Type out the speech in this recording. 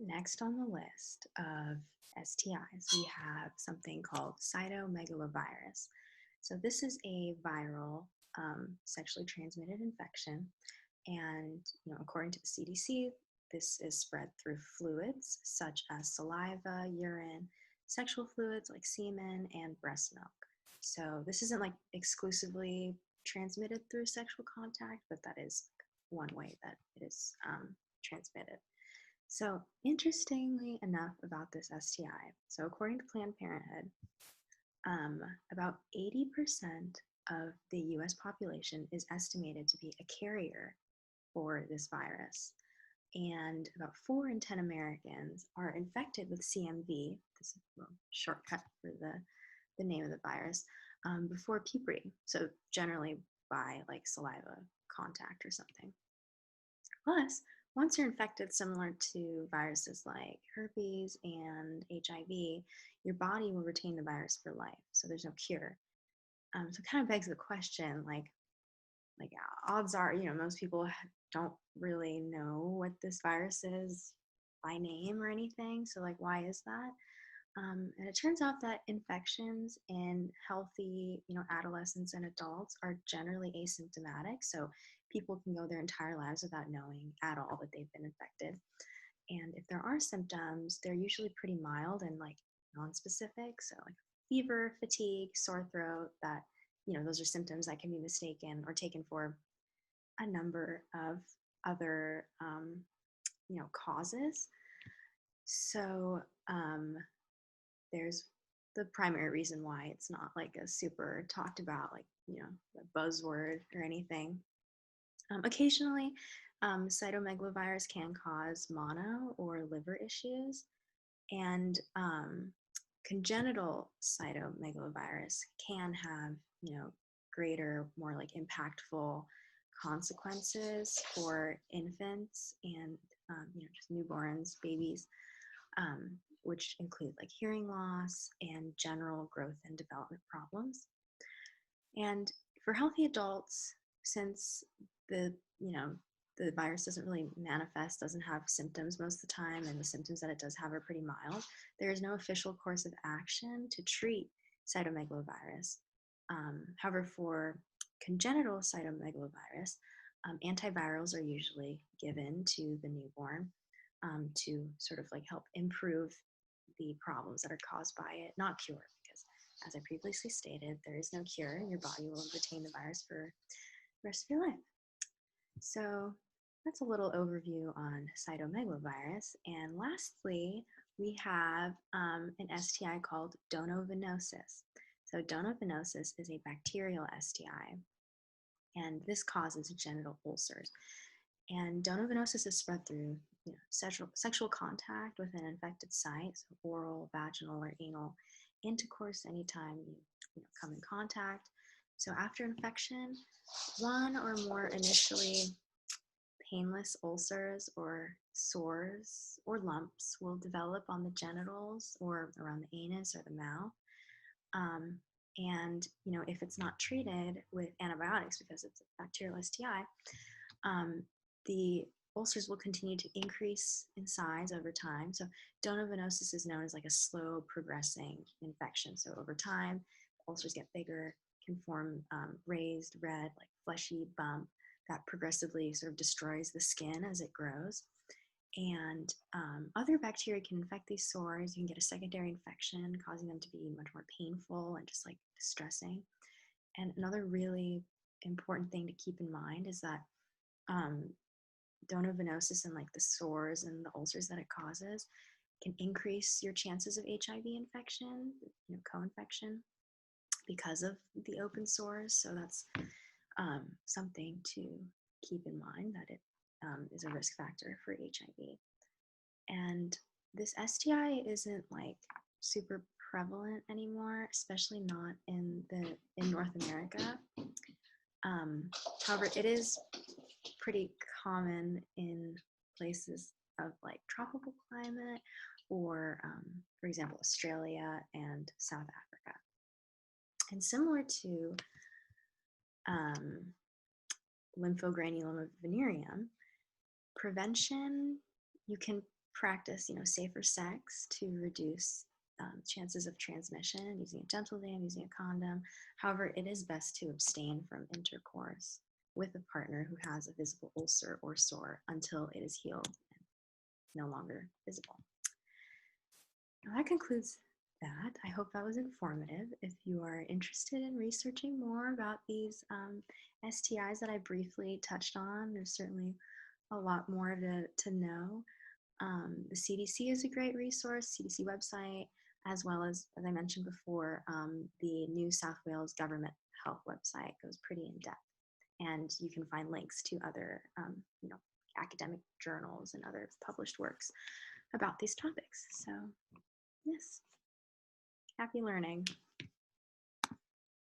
Next on the list of STIs, we have something called cytomegalovirus. So this is a viral sexually transmitted infection, and according to the CDC, this is spread through fluids such as saliva, urine, sexual fluids like semen, and breast milk. So this isn't like exclusively transmitted through sexual contact, but that is one way that it is transmitted. So, interestingly enough, about this STI, so according to Planned Parenthood, um, about 80% of the US population is estimated to be a carrier for this virus. And about 4 in 10 Americans are infected with CMV, this is a shortcut for the name of the virus, before puberty. So, generally by like saliva contact or something. Plus, once you're infected, similar to viruses like herpes and HIV, your body will retain the virus for life. So there's no cure. So it kind of begs the question, like odds are, most people don't really know what this virus is by name or anything. So like, why is that? And it turns out that infections in healthy, adolescents and adults are generally asymptomatic. So people can go their entire lives without knowing at all that they've been infected. And if there are symptoms, they're usually pretty mild and like non-specific. So like fever, fatigue, sore throat, that, those are symptoms that can be mistaken or taken for a number of other, causes. So, there's the primary reason why it's not like a super talked about, like, a buzzword or anything. Occasionally, cytomegalovirus can cause mono or liver issues, and congenital cytomegalovirus can have, greater, more like impactful consequences for infants and, just newborns, babies, which include like hearing loss and general growth and development problems. And for healthy adults, since the you know the virus doesn't really manifest, doesn't have symptoms most of the time, and the symptoms that it does have are pretty mild, there is no official course of action to treat cytomegalovirus. However, for congenital cytomegalovirus, antivirals are usually given to the newborn to sort of like help improve the problems that are caused by it, not cure, because as I previously stated, there is no cure, and your body will retain the virus for the rest of your life. So that's a little overview on cytomegalovirus. And lastly, we have an STI called donovenosis. So donovenosis is a bacterial STI, and this causes genital ulcers. And donovenosis is spread through sexual contact with an infected site, so oral, vaginal, or anal intercourse anytime you come in contact. So after infection, one or more initially painless ulcers or sores or lumps will develop on the genitals or around the anus or the mouth. And if it's not treated with antibiotics because it's a bacterial STI, the ulcers will continue to increase in size over time. So donovenosis is known as like a slow progressing infection. So over time, the ulcers get bigger, can form raised red, like fleshy bump that progressively sort of destroys the skin as it grows. And other bacteria can infect these sores. You can get a secondary infection, causing them to be much more painful and just like distressing. And another really important thing to keep in mind is that donovenosis and like the sores and the ulcers that it causes can increase your chances of HIV infection, co-infection, because of the open sores. So that's something to keep in mind, that it is a risk factor for HIV. And this STI isn't like super prevalent anymore, especially not in North America. However, it is pretty common in places of like tropical climate, or for example, Australia and South Africa. And similar to lymphogranuloma venereum, prevention, you can practice, safer sex to reduce chances of transmission, using a dental dam, using a condom. However, it is best to abstain from intercourse with a partner who has a visible ulcer or sore until it is healed and no longer visible. Now that concludes that. I hope that was informative. If you are interested in researching more about these STIs that I briefly touched on, there's certainly a lot more to know. The CDC is a great resource, CDC website, as well as I mentioned before, the New South Wales Government Health website goes pretty in depth. And you can find links to other, academic journals and other published works about these topics. So, yes, happy learning.